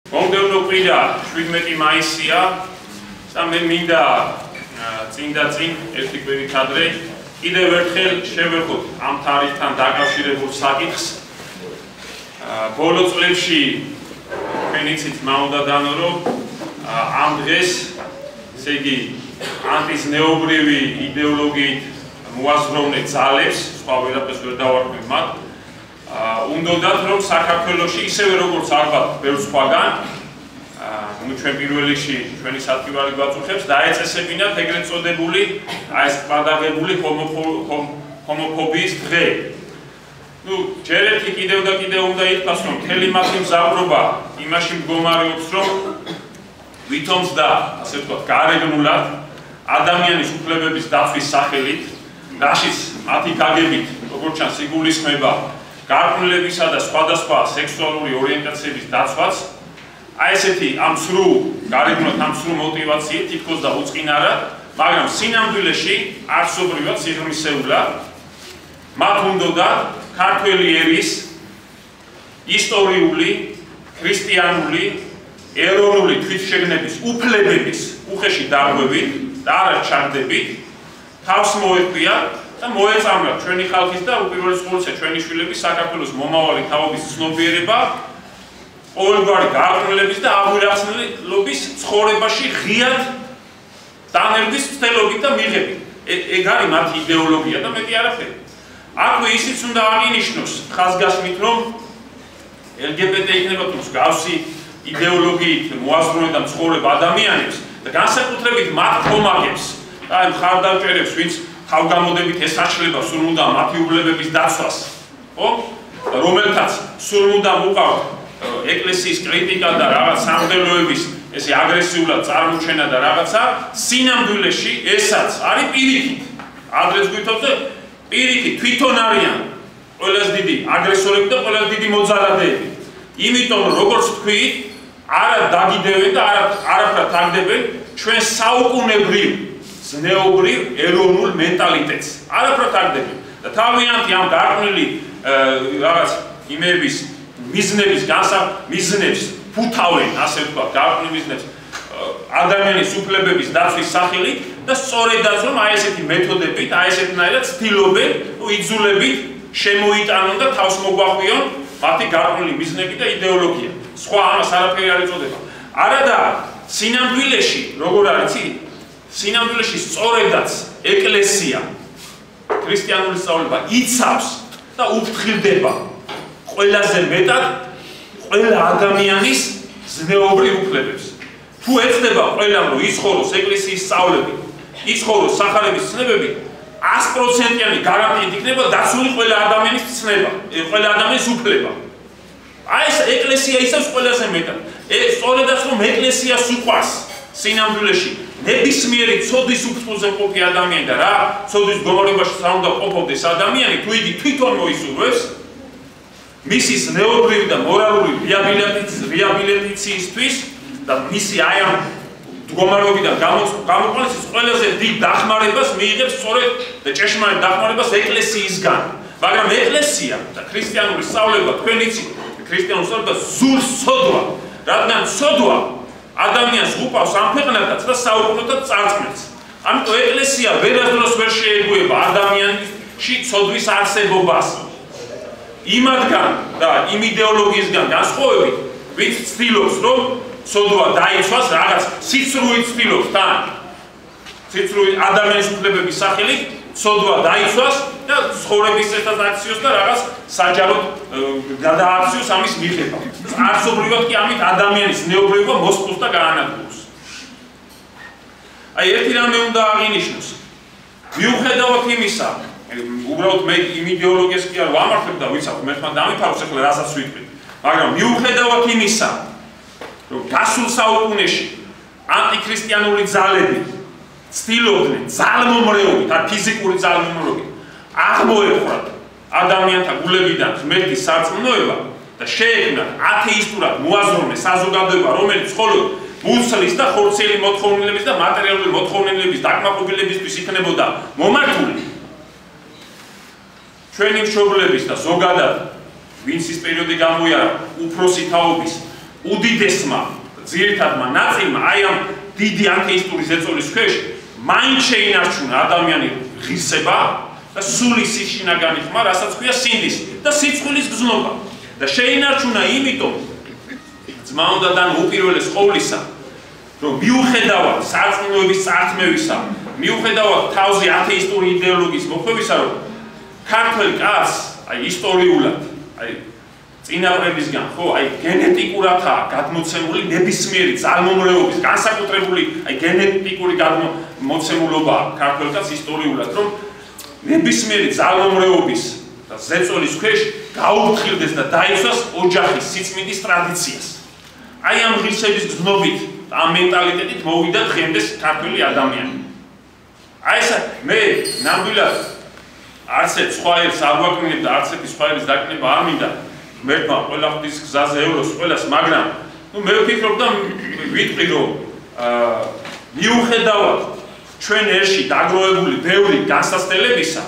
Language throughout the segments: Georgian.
მომდევნო კვირა 17 მაისია და მე მინდა წინ ერთი კვირით ადრე კიდევ ერთხელ შევეხოთ ამ თარიღთან დაკავშირებულ საკითხს. ბოლო წლებში თქვენიცით მაუნდა დანო რომ ამ დღეს ესე იგი ანტიზნეობრივი იდეოლოგიით მოაზროვნე ძალებს, სხვა ვერაფერს ვერ დავარქმევ მათ. უნდათ რომ საქართველოში ისევე როგორც ალბათ ბევრ სხვაგან ჩვენ პირველ რიგში ჩვენი სათქმელი გვაწუხებს დაეწესებინათ ეგრეთ წოდებული ეს პადაგებული ჰომოფობიის დღე. ჯერ ერთი კიდევ და კიდევ უნდა ითქვას რომ მთელი მათი მზავრობა იმაში მდგომარეობს რომ ვითომს და ასე ვთქვათ გარეგნულად ადამიანის უფლებების დაცვის სახელით რაშიც მათი გაგებით როგორც ჩანს იგულისხმება გარკვეულებისა და სხვადასხვა სექსუალური ორიენტაციების დაცვაც აი ესეთი ამ სრულ გარეგნულად ამ სრულ мотивაციით თითქოს და უწყინარა, მაგრამ სინამდვილეში არსობრივად სიღრმისეულად მათ უნდოდა ქართველი ერის ისტორიული, ქრისტიანული, ეროვნული თვითშეგნების უფლებების უხეში დარღვევით და არა ჩაგდებით თავს მოეყია და მოეწამლა ჩვენი ხალხის და უპირველეს ყოვლისა ჩვენი შვილების საქართველოს მომავალი თაობის ცნობიერება ყოველგვარი გარკვეულების და აღიარებების ცხოვრებაში ღიად დანერგვის ცდელობით და მიღებით. ეგ არის მათი იდეოლოგია და მეტი არაფერი. აქვე ისიც უნდა აღინიშნოს ხაზგასმით რომ LGBT იქნება თუ მსგავსი იდეოლოგიით მოაზროვნე და მცხოვრებ ადამიანებს და განსაკუთრებით მათ ხომაგებს და აი მხარდამჭერებს ვინც თავგამოდებით ესაჩლება სულ უნდა მათი უფლებების დაცვას, ხო? რომელთაც სულ უნდა უყავთ ეკლესიის კრიტიკა და რაღაც სამღვდელოების ესე აგრესიულად წარმოჩენა და რაღაცა სინამდვილეში ესაც არის პირიქით. ადრეც გვითხოვთ პირიქით თვითონ არიან ყველაზე დიდი აგრესორები და ყველაზე დიდი მოძალადეები. იმიტომ როგორც თქვით, არა დაგიდევენ და არაფრად თარგდებენ ჩვენ საუკუნებრივ ზნეობრივ ეროვნულ მენტალიტეტს. არაფრად თარგდებენ და თავიანთი ამ გარკვეული რაღაც იმების მიზნების მიზნებს ფუთავენ, ასე ვთქვათ, გარკვეული მიზნებს ადამიანის უფლებების დაცვის სახელით და სწორედაც რომ აი ესეთი მეთოდებით, აი ესეთნაირად ცდილობენ იძულებით შემოიტანონ და თავს მოგვახვიონ მათი გარკვეული მიზნები და იდეოლოგია. სხვა ამას არაფერი არ ეწოდება. არადა სინამდვილეში, როგორ არის იცი? სინამდვილეში სწორედაც ეკლესია ქრისტიანული სწავლება იცავს და უფრთხილდება ყველაზე მეტად ყველა ადამიანის ზნეობრივ უფლებებს. თუ ეცდება ყველამ რომ იცხოვროს ეკლესიის სწავლებით, იცხოვროს სახარების ცნებებით, 100%-იანი გარანტიით იქნება დაცული ყველა ადამიანის ცნება, ყველა ადამიანის უფლება. აი ეს ეკლესია იცავს ყველაზე მეტად. სწორედაც რომ ეკლესიას უყვარს სინამდვილეში ნებისმიერი ცოდვის უფრთხილზე მყოფი ადამიანი და რა ცოდვის მდგომარეობაში უნდა ყოფოდეს ადამიანი, თუ იგი თვითონ მოისურვებს მისი ზნეობრივი და მორალური რეაბილიტაციისთვის და მისი აი ამ მდგომარეობიდან გამოყენების ყველაზე დიდ დახმარებას მიიღებს სწორედ და ჭეშმარიტ დახმარებას ეკლესიისგან. მაგრამ ეკლესია და ქრისტიანული სწავლება თქვენ იცით, ქრისტიანული სწავლება ზურს ცოდვა, რადგან ცოდვა ადამიანს უყავს ამ ქვეყნადაც და საუკუნეთა წარწმენს. ამიტომ ეკლესია ვერასდროს ვერ შეეგუება ადამიანში ცოდვის არსებობას. იმათგან და იმ იდეოლოგიისგან განსხვავებით, ვინც ცდილობს რომ ცოდვა დაიცვას რაღაც სიცრუით ცდილობს თან სიცრუით ადამიანის უფლებების სახელით ცოდვა დაიცვას და ცხოვრების წესად აქციოს და რაღაც საჯაროდ გადააქციოს ამის მიღება. არსობრივად კი ამით ადამიანის ნეობრეობა მოსწონს და გაანადგურებს. აი ერთი რამე უნდა აღინიშნოს. მიუხედავად იმისა, უბრალოდ მე იმ იდეოლოგიას კი არ ვამართლებ და ვიცავ, მე ხმა დამიფაროს ახლა რასაც ვიტყვი. მაგრამ მიუხედავად იმისა, რომ გასულ საუკუნეში ანტიქრისტიანული ძალები ცდილობდნენ ძალმომრეობით, ან ფიზიკური ძალმომრეობით აღმოეყვრათ ადამიანთა გულებიდან ღმერთის სარწმუნოება და შეექმნათ ათეისტურად მოაზროვნე საზოგადოება, რომელიც მხოლოდ მუცლის და ხორციელი მოთხოვნილების და მატერიალური მოთხოვნილების დაკმაყოფილებისთვის იქნებოდა მომართული. ჩვენი მშობლების და ზოგადად ვინც ის პერიოდი გამოიარა უფროსი თაობის უდიდესმა ძირითადმა ნაწილმა აი ამ დიდი ათეისტური ზეწოლის ქვეშ მაინც შეინარჩუნა ადამიანი ღირსება და სული სიშინაგანი ხმა, რასაც ქვია სინდისი და სიცხვილის გზნობა და შეინარჩუნა იმიტომ ძმა უნდა და უპირველეს ყოვლისა რომ მიუხედავად სარწმუნოების წარქმევისა, მიუხედავად თავზე ათეისტური იდეოლოგიის მოხვევისა, რომ ქართველ კაცს აი ისტორიულად, აი წინაპრებისგან, ხო, აი გენეტიკურადაა გადმოცემული ნებისმიერი ძალმომრეობის, განსაკუთრებული აი გენეტიკური გადმოცემულობა ქართველ კაცს ისტორიულად, რომ ნებისმიერი ძალმომრეობის და ზეწოლის ქვეშ გაუფრთხილდეს და დაიცვას ოჯახის სიწმინდის ტრადიციას. აი ამ ღირსების გზნობით ამ მენტალიტეტით მოვიდა დღემდე ქართველი ადამიანი. აი ეს მე ნამდვილად არც ერთ სხვა ერთს არ ვაკნინებ და არც ერთი სხვა ერთის დაკნება არ მინდა მერტმა ყველა ღვთის გზაზე ევროს ყველას, მაგრამ მე ვფიქრობ და ვიტყვი რომ მიუხედავად ჩვენ ერში დაგროვებული ბევრი განსაცდელებისა,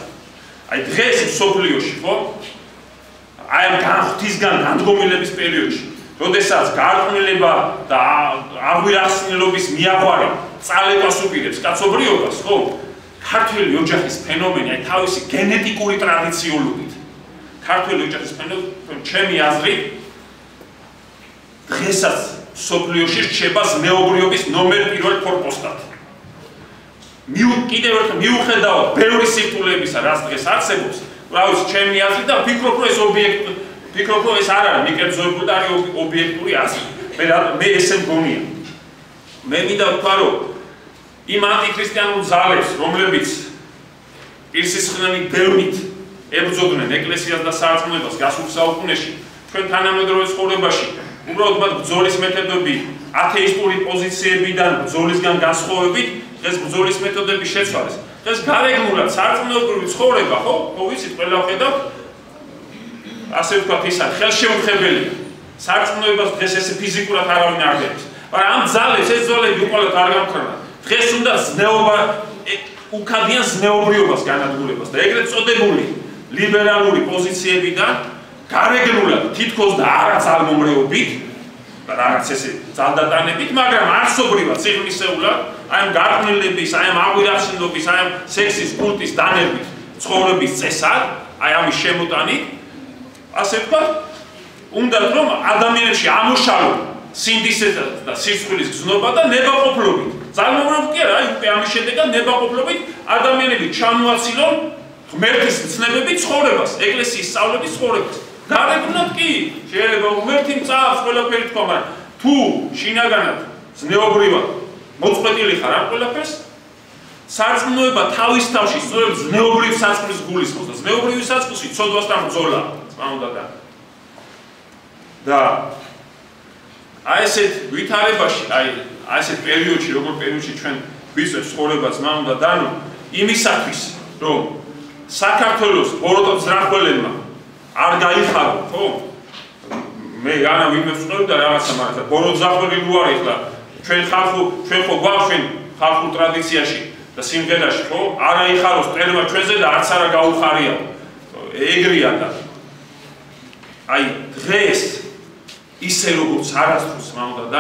აი დღეს მსოფლიოში, ხო? აი ამ ღვთისგან განდგომილების პერიოდში როდესაც გარყვნილება და აღვირახსნილობის მიაღვარე წალებას უპირებს კაცობრიობას, ხო? ქართველი ოჯახის ფენომენი, აი თავისი გენეტიკური ტრადიციულობით, ქართველი ოჯახის ფენომენი, ჩემი აზრით, დღესაც მსოფლიოში რჩება ზნეობრიობის ნომერ პირველ ფორპოსტად. კიდევ ერთხელ მიუხედავად ბევრი სირთულეებისა, რაც დღეს არსებობს, რა ვიცი, ჩემი აზრით და ვფიქრობ, რომ ეს არ არის მიკერძოებული და არის ობიექტური აზრი. მე ესე მგონია. მე მინდა ვთქვა, რომ იმ ანტიქრისტიანულ ძალებს, რომლებიც პირსისხლიანი დევნით ებრძოდნენ ეკლესიას და სარწმუნოებას გასულ საუკუნეში, ჩვენ თანამედროვე ცხოვრებაში, უბრალოდ მათ ბრძოლის მეთოდები, ათეისტური პოზიციებიდან ბრძოლისგან განსხვავებით, დღეს ბრძოლის მეთოდები შეცვალეს. დღეს გარეგნულად სარწმუნოებრივი ცხოვრება, ხო, ვიცით, ყველა ვხედავთ, ასე ვთქვათ, ის არის ხელშეუხებელია. სარწმუნოებას დღეს ესე ფიზიკურად არავინ არ დებს. მაგრამ ამ ძალებს ეს ძალები უყოლოდ არ გამქრანა. დღეს უნდა ზნეობა უკადიან ზნეობრიობას განადგურებას და ეგრეთ წოდებული ლიბერალური პოზიციებიდან გარეგნულად თითქოს და არა ძალმომრეობით და რაღაც ესე ძალდატანებით, მაგრამ არსობრივად სიღრმისეულად აი ამ გარყვნილების, აი ამ აღვირახსნილობის, აი ამ სექსის კულტის დანერგვის ცხოვრების წესად, აი ამის შემოტანით, ასე ვთქვათ, უნდა რომ ადამიანებში ამოშალო სინდისეთა და სიცხვილის გზნობა და ნებაყოფლობით. ძალმომრეობ კი არა, აი ამის შედეგად ნებაყოფლობით ადამიანები ჩამოაცილონ ღმერთის მცნებებით ცხოვრებას, ეკლესიის სწავლების ცხოვრებას. გარეგნულად კი შეიძლება ღმერთი მწავს ყველაფერი თქვა, მაგრამ თუ შინაგანად ზნეობრივად მოწყვეტილი ხარ ამ ყველაფერს, სარწმუნოება თავის თავში სწორედ ზნეობრივ საწყის გულისხმობს და ზნეობრივი საწყისი ცოდვასთან ბრძოლა, რა უნდა და აი ესეთ ვითარებაში, აი ესეთ პერიოდში, როგორ პერიოდში ჩვენ ვიწევთ ცხოვრებას, რა უნდა და იმისათვის, რომ საქართველოს ბოროტო ძრახველებმა არ გაიხარო, ხო? მე განა ვინმე ვწევ და რაღაცა, მაგრამ ბოროტ ძრახველი რო არის და ჩვენ ხო გვაქვს ჩვენ ხალხურ ტრადიციაში და სიმღერაში, ხო? არ აიხაროს წერმა ჩვენზე და არც არა გაუხარია. ეგრეა და აი დღეს ისე როგორც არასდროს რა უნდა და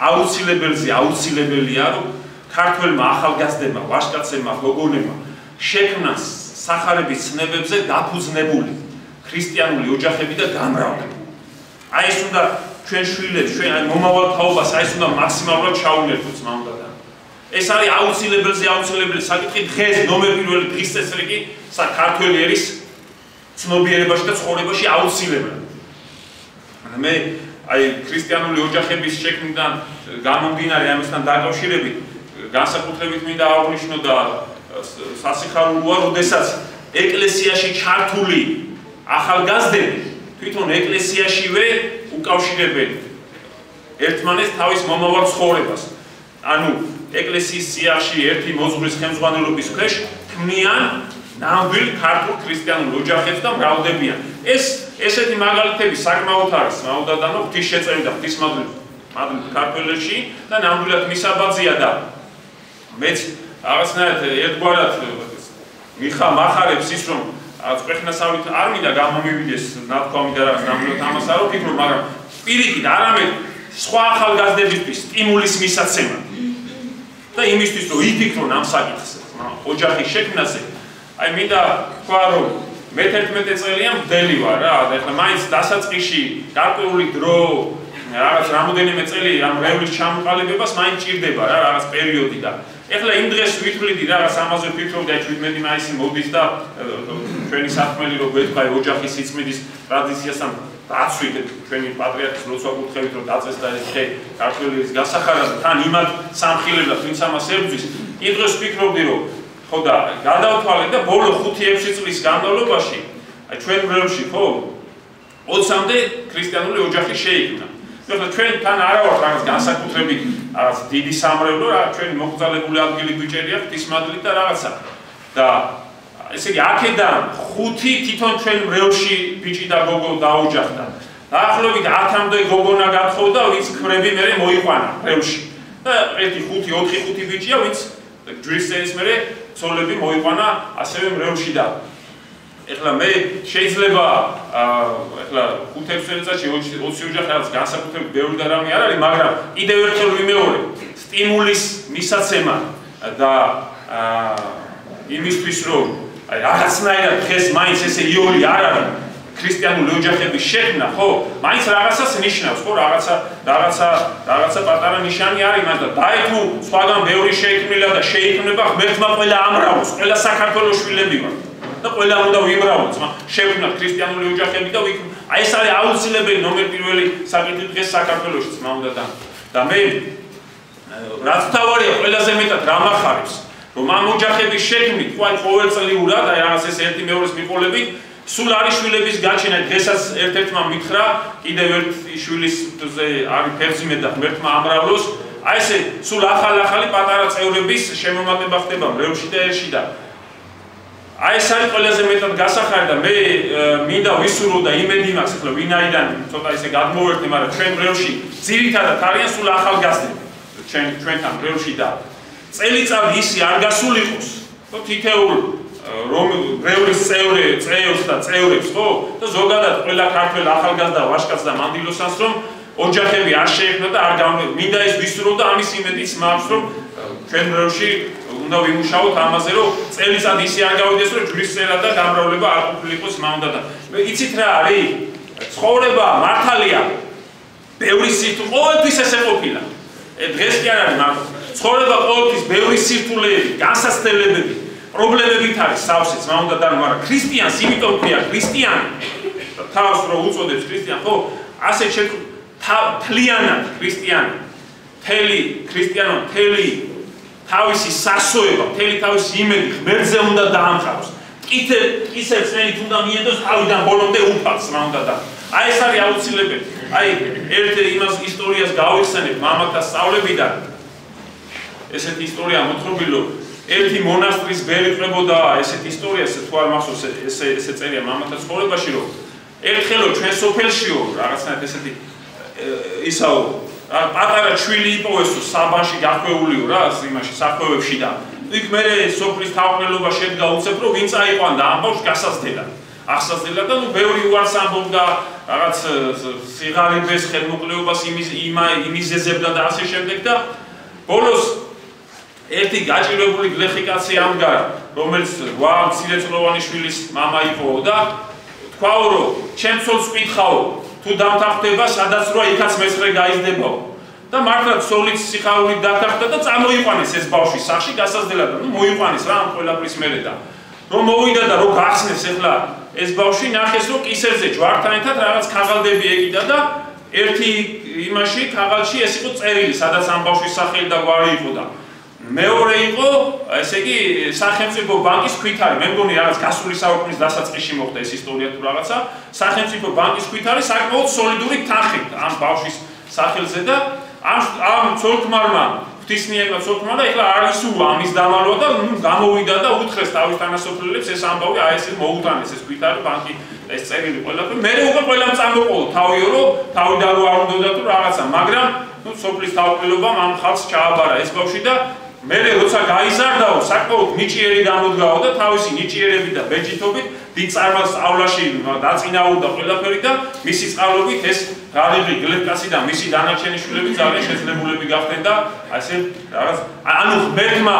აუცილებელია რომ ქართველმა ახალგაზრდებმა, ვაჟკაცებმა, გოგონებმა შექმნას სახარების ცნებებზე დაფუძნებული ქრისტიანული ოჯახები და გამრავლება. აი ეს უნდა ჩვენ შვილებს, ჩვენ აი მომავალ თაობას აი ეს უნდა მაქსიმალურად ჩაუნერგოთ რა უნდა და ეს არის აუცილებელი საკითხი დღეს ნომერ პირველი დღის წესრიგი საქართველოს ერის ცნობიერებაში და ცხოვრებაში აუცილებელი. მე აი ქრისტიანული ოჯახების შექმნიდან გამომდინარე ამისთან დაკავშირებით განსაკუთრებით მინდა აღვნიშნო და სასიხარულოა, როდესაც ეკლესიაში ჩართული ახალგაზრდები თვითონ ეკლესიაშივე უკავშირებენ ერთმანეთს თავის მომავალ ცხოვრებას. ანუ ეკლესიის სიახში ერთი მოძღვრის ხელმძღვანელობის ქვეშ ქმნიან ნამდვილ ქართულ ქრისტიანულ ოჯახებს და მრავლდებიან. ესეთი მაგალითები საკმაოდ არის, რა უნდა და ღვთის შეწევი და ღვთის მადლი ქართველებში და ნამდვილად მისაბაძია და მეც რაღაცნაირად ერთგვარად მახარებს ის რომ წვეხნასავლით არ მინდა გამომივიდეს ნათქვამი და რაღაც ნამდვილად ამას არ ვფიქრობ, მაგრამ პირიქით არამედ სხვა ახალგაზრდებისთვის სტიმულის მისაცემად და იმისთვის რომ იფიქრონ ამ საკითხზე, ოჯახის შექმნაზე. აი მინდა თქვა რომ მე 11 წელია მდელი ვარ რა, და ეხლა მაინც დასაწყისში გარკვეული დრო რაღაც რამოდენიმე წელი ამ რევლის ჩამოყალიბებას მაინც ჭირდება რა რაღაც პერიოდი და ეხლა იმ დღეს ვითვლიდი რაღაც ამაზე ვფიქრობდი აი 17 მაისი მოდის და ჩვენი საქმელი რო გვეთქვა ოჯახის სიწმინდის ტრადიციასთან დაცვით ჩვენი პატრიარქის როცა ვკითხებით რომ დაწესდა ეს ხე ქართველის გასახარად თან იმად სამხილებლად ვინც ამას ებრძვის იმ დღეს ვფიქრობდი რომ ხო და გადავთვალე და ბოლო 5-6 წლის განმავლობაში აი ჩვენ რევში ხო 20-მდე ქრისტიანული ოჯახი შეიქმნა. ეხლა ჩვენ თან არა ვართ რაღაც განსაკუთრებით რაღაც დიდი სამრევლო რა ჩვენი მოგზაურებული ადგილი გვიჭერია ღვთისმადლით და რაღაცა და ესე იგი აქედან 5 თვითონ ჩვენ რევში ბიჭი და გოგო დაუჯახდა. დაახლოებით 10-მდე გოგონა გათხოვდა ვინც ქრები მერე მოიყვანა რევში. და 1-5 ბიჭია ვინც ჯვრის წერის მერე ცოლები მოიყვანა ასევე რევში და ეხლა მე შეიძლება ეხლა 5-6 წელიწადში 20 ოჯახი რაღაც განსაკუთრებით ბევრი და რამე არ არის, მაგრამ კიდევ ერთხელ ვიმეორებ, სტიმულის მისაცემა და იმისთვის რომ აი რაღაცნაირად დღეს მაინც ესე იოლი არ არის ქრისტიანული ოჯახების შექმნა, ხო? მაინც რაღაცას ნიშნავს, ხო? რაღაცა პატარა ნიშანი არის, მაგრამ დაი თუ სხვაგან ბევრი შეიქმნილა და შეიქმნება ღმერთმა ყველა ამრავლოს, ყველა საქართველოს შვილები ვართ. და ყველა უნდა ვიმრავლოთ, შექმნათ ქრისტიანული ოჯახები და აი ეს არის აუცილებელი ნომერ პირველი საკითხი დღეს საქართველოში ძმა უნდა და მე რაც თავარია ყველაზე მეტად რა მახარებს რომ ამ ოჯახების შექმნით ყოველწლიურად აი რაღაც ეს ერთი მეორის მიყოლებით სულ არის შვილების გაჩენა დღესაც ერთ-ერთმა მითხრა კიდევ ერთ შვილისზე არის ფერზიმე და ღმერთმა ამრავლოს აი ესე სულ ახალი პატარა წევრების შემომატება ხდება რევში და ერში და აი ეს არის ყველაზე მეტად გასახარი და მე მინდა ვისურვო და იმედი მაქვს ახლა ვინაიდან ცოტა ისე გადმოვერთე, მაგრამ ჩვენ რევში ძირითადად არიან სულ ახალგაზრდები ჩვენთან რევში და წელიწადი ისი არ გასულიყოს ხო თითეულ რომ რევლის წევრებს და წევრებს ხო და ზოგადად ყველა ქართველ ახალგაზრდა ვაჟკაცს და მანდილოსანს რომ ოჯახები არ შეექმნა და არ გამოვიდა მინდა ეს ვისურვო და ამის იმედიც მაქვს რომ ჩვენ რევში უნდა ვიმუშაოთ ამაზე რომ წელიწადი ისე არ გავიდეს რომ ჯვრის წერა და გამრავლება არ ყოფილიყოს მანდა და იცით რა არის ცხოვრება მართალია ბევრი სირთულე ყოველთვის ესე ყოფილა დღეს კი არ არის მაგრამ ცხოვრება ყოველთვის ბევრი სირთულეები განსაცდელებები პრობლემებით არის სავსეც მანდა და მაგრამ ქრისტიანს იმიტომ ქვია ქრისტიანი თავს რო უწოდებს ქრისტიან ხო ასე თლიანად ქრისტიანი თელი ქრისტიანო თელი თავისი სასოება, მთელი თავისი იმედი ღმერთზე უნდა დაამყაროს. ისევ წენით უნდა მიედოს თავიდან ბოლომდე უფალს რა უნდა და. აი ეს არის აუცილებელი. აი ერთ იმას ისტორიას გავიხსენებ მამათა სწავლებიდან. ესეთი ისტორია მოთხრობილი რომ ერთი მონასტრის ბერი ყებოდა ესეთი ისტორია, თუ არ მახსოვს ესე წერია მამათა ცხოვრებაში რომ ერთხელო ჩვენ სოფელშიო რაღაცნაირად ესეთი ისაო პატარა ჩვილი იპოვესო საბანში გახვეულიო რა იმაში საქმეებში და იქ მე სოფლის თავმჯდომარეობა შედგა უცებ რომ ვინ წაიყვანდა ამ ბავშვს გასაცდელად და ნუ ბევრი უარს ამბობდა რაღაც სიღარიბეს ხელმოკლეობას იმიზეზებდა და ასე შემდეგ და ბოლოს ერთი გაჭირვებული გლეხი კაცი ამგარა რომელიც 8 მცირეწლოვანი შვილის მამა იყო და თქვაო რომ ჩემ ცოლს ვკითხაო თუ დამთახდება სადაც როა იქაც მეცხრე გაიზდებაო და მართლაც სოლიც სიხარულით დათახდა და წამოიყვანეს ეს ბავშვი სახში გასაცდელად და ნუ მოიყვანეს რა ამ ყველაფრის მერე და რომ მოვიდა და რომ გახსნეს ახლა ეს ბავშვი ნახეს რომ კისერზე ჯვართან ერთად რაღაც ქაღალდები ეკიდა და ერთი იმაში ქაღალდში ეს იყო წერილი სადაც ამ ბავშვის სახელი და გვარი იყო და მეორე იყო ესე იგი სახელმწიფო ბანკის ქვითარი მე მგონი რაღაც გასული საუკუნის დასაწყისში მოხდა ეს ისტორია თუ რაღაცა სახელმწიფო ბანკის ქვითარი საკმაოდ სოლიდური თანხით ამ ბავშვის სახელზე და ამ ცოლ-ქმარმა ღვთისმიერმა ცოლ-ქმარმა ეხლა არ ისურვა ამის დამალვა და გამოვიდა და უთხრეს თავის თანასოფლელებს ეს ამბავი აი ესე მოუტანეს ეს ქვითარი ბანკი ეს წერილი ყველაფერი მე უკვე ყველამ წამოყოლო თავიო რომ თავიდან რო არ უნდა თუ რაღაცა მაგრამ ნუ სოფლის თავმჯდომარეობამ ამ ხალხს ჩააბარა ეს ბავშვი და მე როცა გაიზარდაო, საკმაოდ ნიჭიერი გამოდგაო და თავისი ნიჭიერებით და ბეჯითობით დიდ წარმოსავლაში დაწინაურდა ყველაფერი და მისი წყალობით ეს ღარიბი გლეხკაცი და მისი დანარჩენი შვილები ძალიან შეძლებულები გახდნენ და ასე რაღაც ანუ ღმერთმა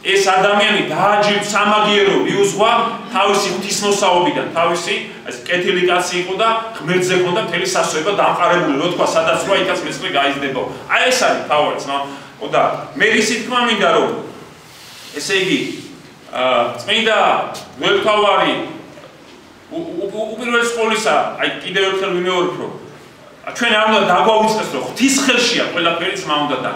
ეს ადამიანი დააჯილდო სამაგიერო მიუძღვა თავისი ღვთისმოსაობიდან, თავისი ეს კეთილი კაცი იყო და ღმერთზე ჰქონდა მთელი სასწრება დამყარებული, რო თქვა სადაც რა იქაც მეცხრე გაიზრდებო. აი ეს არის თავი, და მე ისე თქმა მინდა რომ ესე იგი წმინდა ღვთაევარი უპირველეს ყოვლისა, აი კიდევ ერთხელ ვიმეორებ რომ ჩვენ არ უნდა დაგვაუწყდეს რომ ღვთის ხელშია ყველაფერი ძმა უნდა და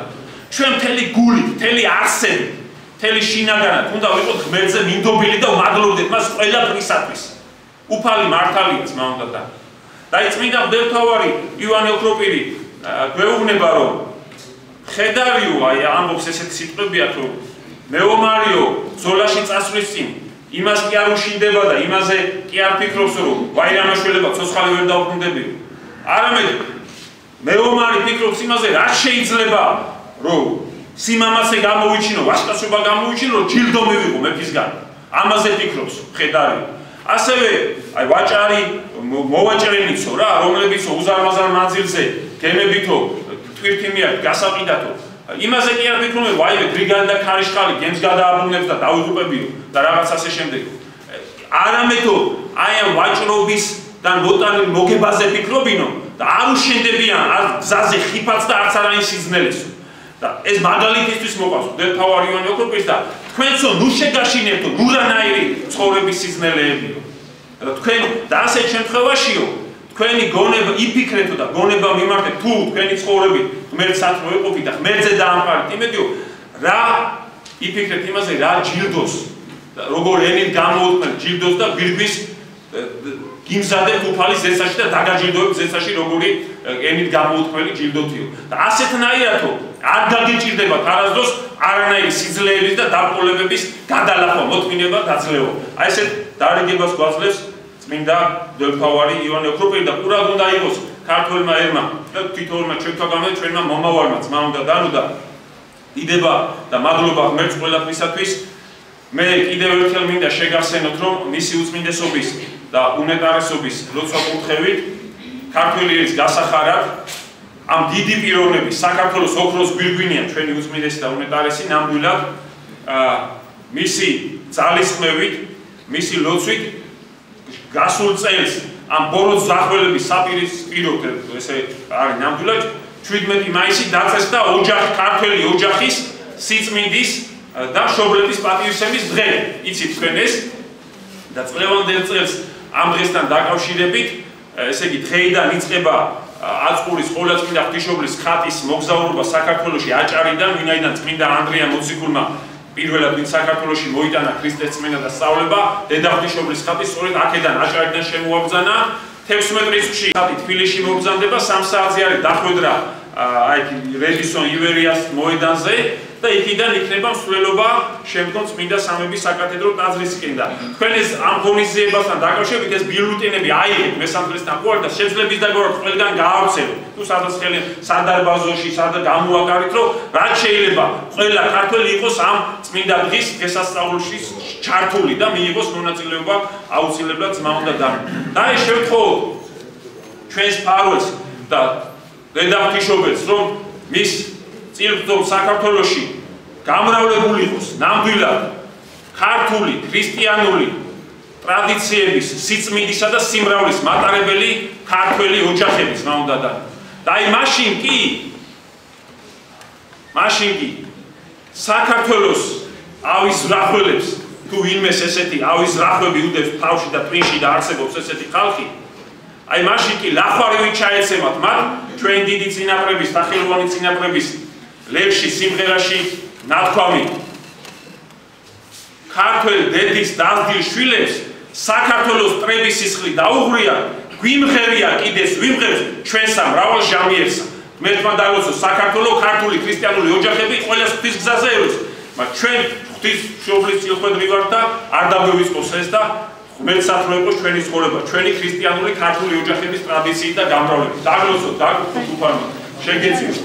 ჩვენ მთელი გულით, მთელი არსებით, მთელი შინაგანად უნდა ვიყოთ ღმერთზე მინდობილი და ვმადლობდეთ მას ყველაფრისათვის. უფალი მართალია ძმა უნდა და აი წმინდა ღვთაევარი იოანე ოქროპირი გვეუბნება რომ ხედავიო აი ამბობს ესეთი სიტყვებიათ რომ მეომარიო ზოლაში წასვლის წინ იმას კი არ უშინდება და იმაზე კი არ ფიქრობს რომ ვაირამაშველება ცოცხალი ვერ დაუბრუნდებიო. არამედ მეომარი ფიქრობს იმაზე რა შეიძლება რომ სიმამაცე გამოვიჩინო, ვაჟკაცობა გამოვიჩინო, რომ ჯილდო მივიღო მეფისგან. ამაზე ფიქრობს ხედავიო. ასევე აი ვაჭარი მოვაჭრენიცო რა, რომლებიც უზარმაზარ მანძილზე გემებითო თვირთი მიაქვს გასაყიდათო. იმაზე კი არ ვიქნები, ვაიმე ბრიგადა და ქარიშხალი გემს გადააბრუნებს და დავიღუპებიო და რაღაც ასე შემდეგ. არამედო აი ამ ვაჭრობისგან მოგებაზე ფიქრობინო და არ უშენდებიან არ გზაზე ხიფაც და არც არაინ სიზნელესო. და ეს მაგალითისთვის მოყავს ღვთაევარი იოანე ოქროპირის და თქვენცო ნუ შეგაშინებთო ნურანაირი ცხოვრების სიზნელეებიო. და თქვენ და ასეთ შემთხვევაშიო თქვენი გონება იფიქრეთო და გონება მიმართეთ თუ თქვენი ცხოვრებით ღმერთსაც მოეყოფით და ღმერთზე დაამყარეთ იმედიო რა იფიქრეთ იმაზე რა ჯილდოს და როგორ ენით გამოუქმნათ ჯილდოს და გვირგვის გიმზადებ უფალის ზეცაში და დაგაჯილდოებ ზეცაში როგორი ენით გამოუქმნელი ჯილდოთიო და ასეთნაირათო არ დაგიჭირდებათ არასდროს არანაირი სიძლიერების და დაბრკოლებების გადალახვა მოთმინება დაძლევა. აი ესეთ დარიგებას გვაძლევს წმინდა ღვთაევარი იოანე ოქროპირი და ყურად უნდა იყოს ქართველმა ერმა და თითოეულმა ჩვენმა მომავალმა ძმა უნდა დანუ და დიდება და მადლობა ღმერთს ყველაფრისათვის. მე კიდევ ერთხელ მინდა შეგახსენოთ რომ მისი უწმინდესობის და უნეტარესობის ლოცვა-კურთხევით ქართველი ერის გასახარად ამ დიდი პიროვნების საქართველოს ოქროს გვირგვინია ჩვენი უწმინდესი და უნეტარესი ნამდვილად მისი ძალისხმევით, მისი ლოცვით გასულ წელს ამ ბოროტ ზახველების საპირისპიროდ ესე არის ნამდვილად 17 მაისი დაწეს და ქართველი ოჯახის სიწმინდის და მშობლების პატივისცემის დღე. იცით თქვენ ეს და წლევანდელ წელს ამ დღესთან დაკავშირებით ესე იგი დღეიდან იწყება აწყურის ყოვლადწმინდა ღვთისმშობლის ხატის მოგზაურობა საქართველოში აჭარიდან, ვინაიდან წმინდა ანდრია მოციქულმა პირველად ვინც საქართველოში მოიტანა ქრისტეს წმენა და სწავლება, დედა ღვთისმშობლის ხატი სწორედ აქედან აჭარიდან შემოაბრძანა. 11 მეტრის ხში ხატი თბილისში მოგზაურდება, 3 საათზე არის დახვედრა აი რედისონ ივერიას მოედანზე და იქიდან იქნება მსვლელობა შემდგომ წმინდა სამების საკათედრო ტაძრისკენ და თქვენ ეს ამ ღონისძიებასთან დაკავშირებით ეს ბიულეტენები აიღეთ მესამდრესთან ყوار და შეძლებს დაგვაროთ ყველგან გაავრცელოთ თუ სადაც ხელი სადარბაზოში სადაც გამოაკარით რომ რაც შეიძლება ყველა ქართველი იყოს ამ წმინდა დღის შესასწავლში ჩართული და მიიღოს მონაწილეობა აუცილებლად ძმა უნდა და ეს შევთხოვოთ ჩვენს ფარველს და დედა ღვთისმშობელს რომ მის წილგრძელ საქართველოში გამრავლებული იყოს ნამდვილად ქართული ქრისტიანული ტრადიციების სიწმინდისა და სიმრავლის მატარებელი ქართველი ოჯახები ძმა უნდა და აი მაშინ კი საქართველოს ავის ზრახველებს თუ ვინმეს ესეთი ავის ზრახვები უდევს თავში და პრინში და არსებობს ესეთი ხალხი აი მაშინ კი ლახვარივით ჩაეცემათ მათ ჩვენ დიდი წინაპრების და ხელოვანი წინაპრების ლევში სიმღერაში ნათქვამი ქართველ დედის დასდილ შვილებს საქართველოს ტრების სისხლი დაუღრია გვიმღერია კიდეს ვიმღერს ჩვენსა მრავალ ჟამიერსა ღმერთმა დალოცოს საქართველოს ქართული ქრისტიანული ოჯახები ყველას ღვთის გზაზე ეროს მაგრამ ჩვენ ღვთის მშობლის წილხვედრი ვართ და არ დაგვევიწყოს ეს და ღმერთსაც მოეყოს ჩვენი ცხოვრება ჩვენი ქრისტიანული ქართული ოჯახების ტრადიციით და გამრავლებით დაგლოცოთ დაგვრჩით უფალმა შეგეწიოს